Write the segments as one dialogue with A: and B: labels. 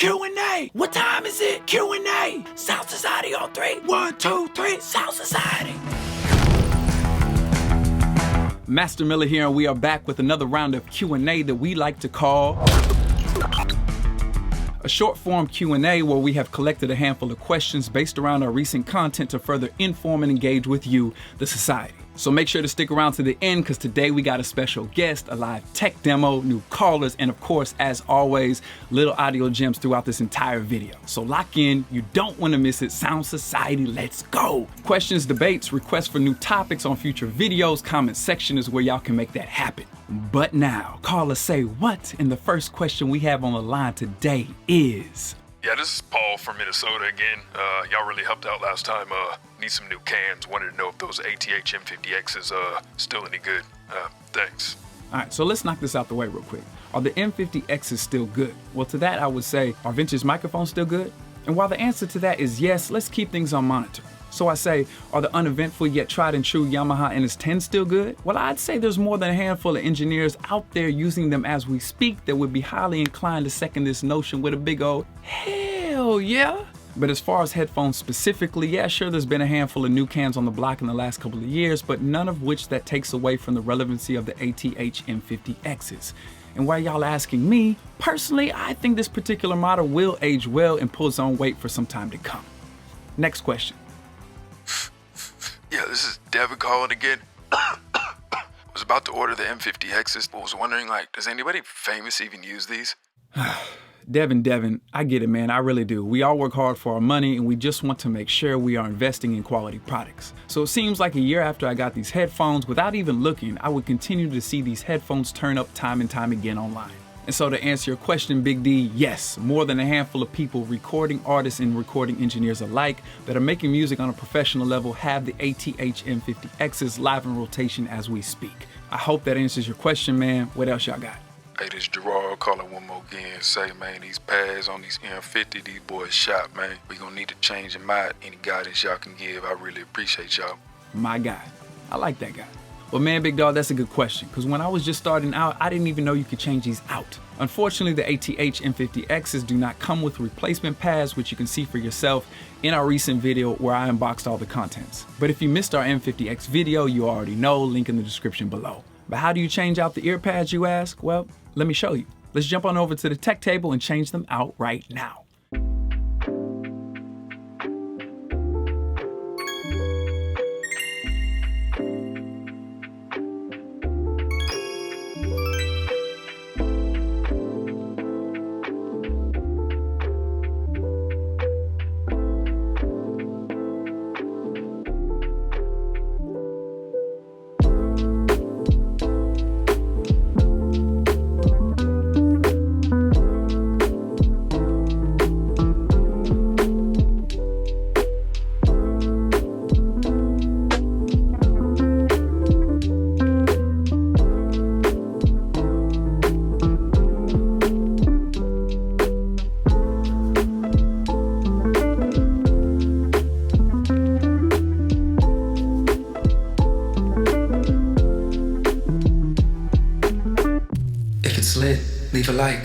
A: Q&A. What time is it? Q&A. Sound Society on 3. 1, 2, 3. Sound Society. Master Miller here, and we are back with another round of Q&A that we like to call a short-form Q&A where we have collected a handful of questions based around our recent content to further inform and engage with you, the society. So make sure to stick around to the end because today we got a special guest, a live tech demo, new callers, and of course, as always, little audio gems throughout this entire video. So lock in, you don't want to miss it. Sound Society, let's go. Questions, debates, requests for new topics on future videos, comment section is where y'all can make that happen. But now, callers say what? And the first question we have on the line today is...
B: Yeah, this is Paul from Minnesota again. Y'all really helped out last time. Need some new cans. Wanted to know if those M50X is still any good. Thanks.
A: All right, so let's knock this out the way real quick. Are the M50Xs still good? Well, to that I would say, are vintage microphones still good? And while the answer to that is yes, let's keep things on monitor. So I say, are the uneventful yet tried and true Yamaha NS10 still good? Well, I'd say there's more than a handful of engineers out there using them as we speak that would be highly inclined to second this notion with a big old hell yeah. But as far as headphones specifically, yeah, sure, there's been a handful of new cans on the block in the last couple of years, but none of which that takes away from the relevancy of the ATH M50Xs. And while y'all asking me, personally, I think this particular model will age well and pull its own weight for some time to come. Next question.
B: Yeah, this is Devin calling again. Was about to order the M50Xs, but was wondering, does anybody famous even use these?
A: Devin, I get it, man. I really do. We all work hard for our money, and we just want to make sure we are investing in quality products. So it seems like a year after I got these headphones, without even looking, I would continue to see these headphones turn up time and time again online. And so to answer your question, Big D, yes, more than a handful of people, recording artists and recording engineers alike, that are making music on a professional level have the ATH M50Xs live in rotation as we speak. I hope that answers your question, man. What else y'all got?
B: Hey, this Gerard calling one more again. Say, man, these pads on these M50, these boys shot, man. We gonna need to change them out. Any guidance y'all can give, I really appreciate y'all.
A: My guy. I like that guy. Well, man, big dog, that's a good question, because when I was just starting out, I didn't even know you could change these out. Unfortunately, the ATH M50Xs do not come with replacement pads, which you can see for yourself in our recent video where I unboxed all the contents. But if you missed our M50X video, you already know, link in the description below. But how do you change out the ear pads, you ask? Well, let me show you. Let's jump on over to the tech table and change them out right now.
C: If it's lit, leave a like.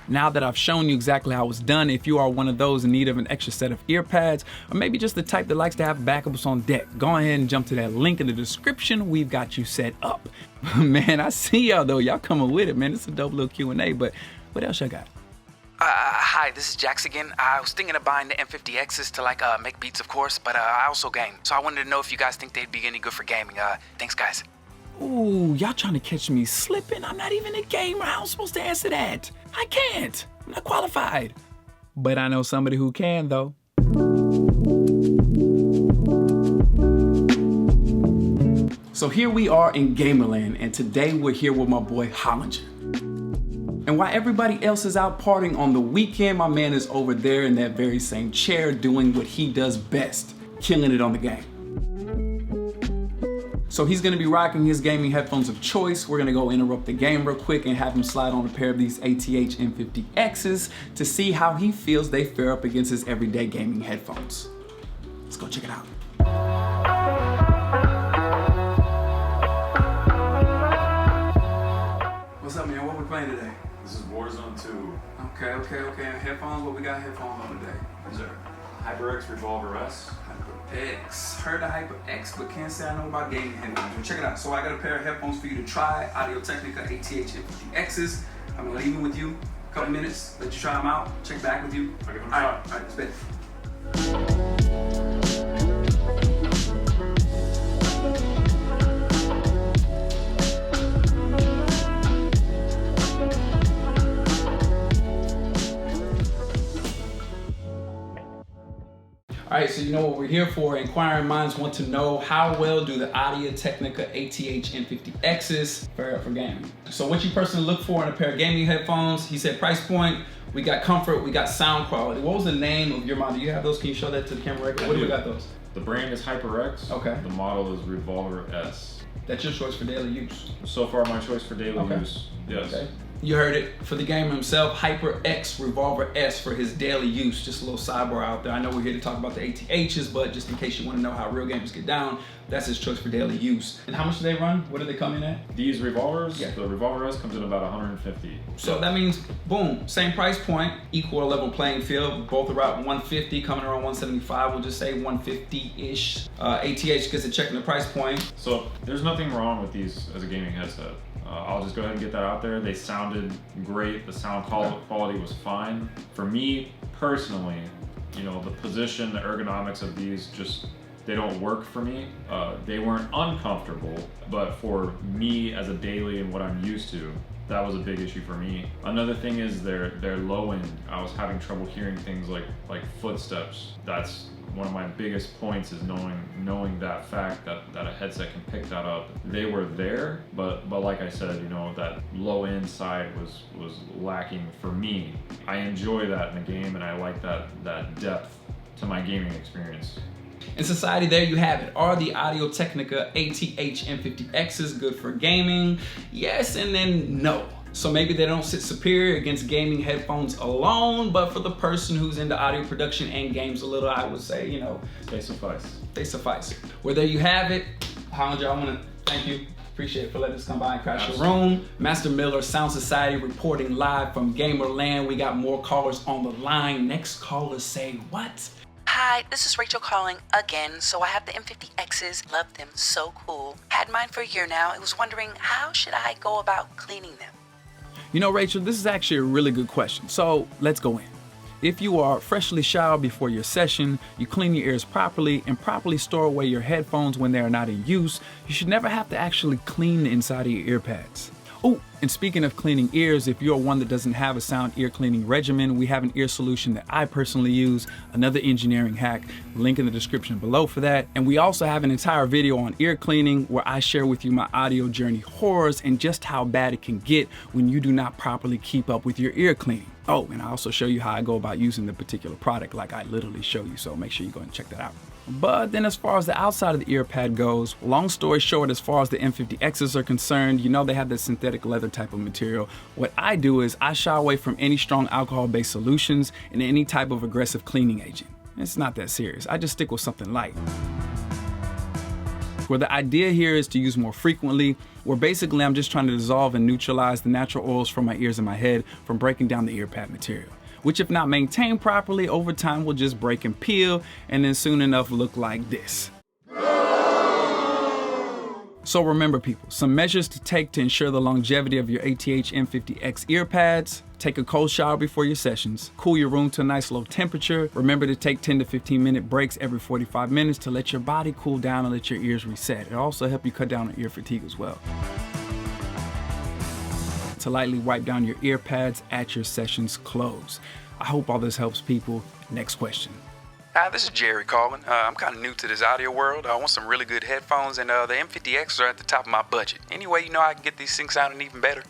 A: Now that I've shown you exactly how it's done, if you are one of those in need of an extra set of ear pads, or maybe just the type that likes to have backups on deck, go ahead and jump to that link in the description. We've got you set up. Man, I see y'all though. Y'all coming with it, man. It's a dope little Q&A, but what else y'all got?
D: Hi, this is Jax again. I was thinking of buying the M50Xs to make beats, of course, but I also game. So I wanted to know if you guys think they'd be any good for gaming. Thanks, guys.
A: Ooh, y'all trying to catch me slipping? I'm not even a gamer. How am I supposed to answer that? I can't. I'm not qualified. But I know somebody who can, though. So here we are in Gamerland, and today we're here with my boy Hollinger. And while everybody else is out partying on the weekend, my man is over there in that very same chair doing what he does best, killing it on the game. So he's gonna be rocking his gaming headphones of choice. We're gonna go interrupt the game real quick and have him slide on a pair of these ATH M50Xs to see how he feels they fare up against his everyday gaming headphones. Let's go check it out. What's up, man? What we playing today?
C: This is Warzone 2.
A: Okay. And headphones, what we got headphones on today?
C: These are HyperX Revolver S.
A: HyperX. Heard of HyperX, but can't say I know about gaming headphones. Well, check it out. So I got a pair of headphones for you to try. Audio Technica ATH M50Xs. I'm gonna leave them with you a couple minutes, let you try them out, check back with you.
C: I'll give them a
A: All
C: shot.
A: right, let's bet. All right, so you know what we're here for. Inquiring minds want to know how well do the Audio Technica ATH M50Xs fare up for gaming. So what you personally look for in a pair of gaming headphones, he said price point, we got comfort, we got sound quality. What was the name of your model? Do you have those? Can you show that to the camera right? What do we got those?
C: The brand is HyperX.
A: Okay.
C: The model is Revolver S.
A: That's your choice for daily use.
C: So far, my choice for daily use. Yes.
A: Okay. You heard it. For the gamer himself, HyperX Revolver S for his daily use. Just a little sidebar out there. I know we're here to talk about the ATHs, but just in case you want to know how real gamers get down, that's his choice for daily use. And how much do they run? What do they come in at?
C: These revolvers,
A: Yeah.
C: the Revolver S comes in about 150.
A: So that means, boom, same price point, equal level playing field. Both are around 150, coming around 175. We'll just say 150-ish. ATH gets a check in the price point.
C: So there's nothing wrong with these as a gaming headset. I'll just go ahead and get that out there. They sounded great. The sound quality was fine. For me personally, you know, the position, the ergonomics of these just, they don't work for me. They weren't uncomfortable, but for me as a daily and what I'm used to, that was a big issue for me. Another thing is they're low end. I was having trouble hearing things like footsteps. That's one of my biggest points, is knowing that fact that a headset can pick that up. They were there, but like I said, you know, that low end side was lacking for me. I enjoy that in the game, and I like that depth to my gaming experience.
A: In society, there you have it. Are the Audio Technica ATH M50Xs good for gaming? Yes, and then no. So maybe they don't sit superior against gaming headphones alone, but for the person who's into audio production and games a little, I would say, you know,
C: They suffice.
A: they suffice. Well, there you have it. Hollinger, I want to thank you. Appreciate it for letting us come by and crash your room. Master Miller, Sound Society, reporting live from Gamerland. We got more callers on the line. Next caller, say what?
E: Hi, this is Rachel calling again. So I have the M50Xs, love them, so cool. Had mine for a year now. I was wondering, how should I go about cleaning them?
A: You know, Rachel, this is actually a really good question. So let's go in. If you are freshly showered before your session, you clean your ears properly and properly store away your headphones when they are not in use, you should never have to actually clean the inside of your ear pads. Oh, and speaking of cleaning ears, if you're one that doesn't have a sound ear cleaning regimen, we have an ear solution that I personally use, another engineering hack, link in the description below for that. And we also have an entire video on ear cleaning where I share with you my audio journey horrors and just how bad it can get when you do not properly keep up with your ear cleaning. Oh, and I also show you how I go about using the particular product, like I literally show you, so make sure you go and check that out. But then as far as the outside of the ear pad goes, long story short, as far as the M50Xs are concerned, you know they have this synthetic leather type of material. What I do is I shy away from any strong alcohol-based solutions and any type of aggressive cleaning agent. It's not that serious. I just stick with something light. Where the idea here is to use more frequently, where basically I'm just trying to dissolve and neutralize the natural oils from my ears and my head from breaking down the ear pad material, which if not maintained properly over time will just break and peel and then soon enough look like this. So remember people, some measures to take to ensure the longevity of your ATH M50X ear pads. Take a cold shower before your sessions. Cool your room to a nice low temperature. Remember to take 10 to 15 minute breaks every 45 minutes to let your body cool down and let your ears reset. It'll also help you cut down on ear fatigue as well. To lightly wipe down your ear pads at your session's close. I hope all this helps people. Next question.
D: Hi, this is Jerry calling. I'm kind of new to this audio world. I want some really good headphones, and the M50X are at the top of my budget. Any way you know I can get these things sounding even better?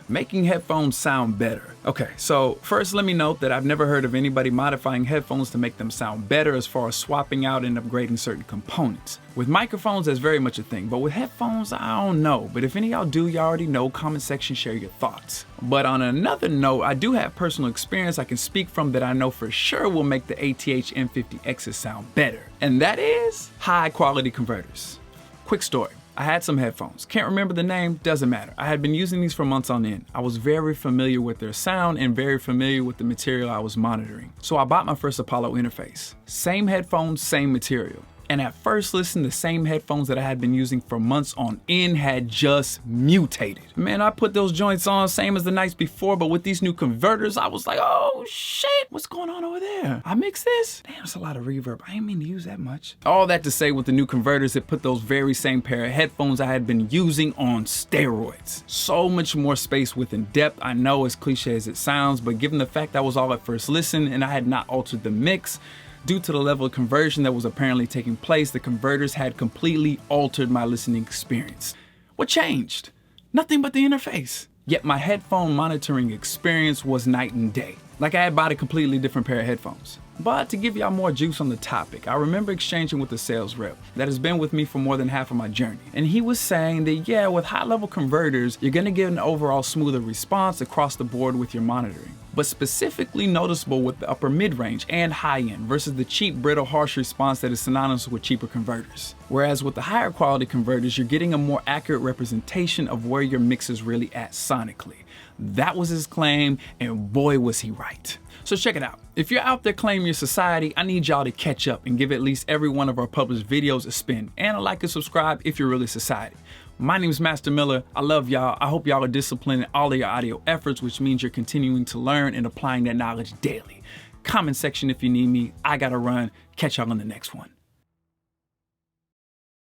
A: Making headphones sound better. Okay, so first let me note that I've never heard of anybody modifying headphones to make them sound better as far as swapping out and upgrading certain components. With microphones, that's very much a thing, but with headphones, I don't know. But if any of y'all do, y'all already know, comment section, share your thoughts. But on another note, I do have personal experience I can speak from that I know for sure will make the ATH M50Xs sound better. And that is high quality converters. Quick story. I had some headphones. Can't remember the name, doesn't matter. I had been using these for months on end. I was very familiar with their sound and very familiar with the material I was monitoring. So I bought my first Apollo interface. Same headphones, same material. And at first listen, the same headphones that I had been using for months on end had just mutated. Man, I put those joints on same as the nights before, but with these new converters, I was like, oh shit, what's going on over there? I mixed this? Damn, it's a lot of reverb. I ain't mean to use that much. All that to say, with the new converters, it put those very same pair of headphones I had been using on steroids. So much more space within depth. I know, as cliche as it sounds, but given the fact that was all at first listen and I had not altered the mix, due to the level of conversion that was apparently taking place, the converters had completely altered my listening experience. What changed? Nothing but the interface. Yet my headphone monitoring experience was night and day. Like I had bought a completely different pair of headphones. But to give y'all more juice on the topic, I remember exchanging with a sales rep that has been with me for more than half of my journey. And he was saying that yeah, with high level converters, you're gonna get an overall smoother response across the board with your monitoring. But specifically noticeable with the upper mid-range and high-end versus the cheap, brittle, harsh response that is synonymous with cheaper converters. Whereas with the higher quality converters, you're getting a more accurate representation of where your mix is really at sonically. That was his claim, and boy was he right. So check it out. If you're out there claiming your society, I need y'all to catch up and give at least every one of our published videos a spin and a like and subscribe if you're really society. My name is Master Miller. I love y'all. I hope y'all are disciplined in all of your audio efforts, which means you're continuing to learn and applying that knowledge daily. Comment section if you need me. I gotta run. Catch y'all on the next one.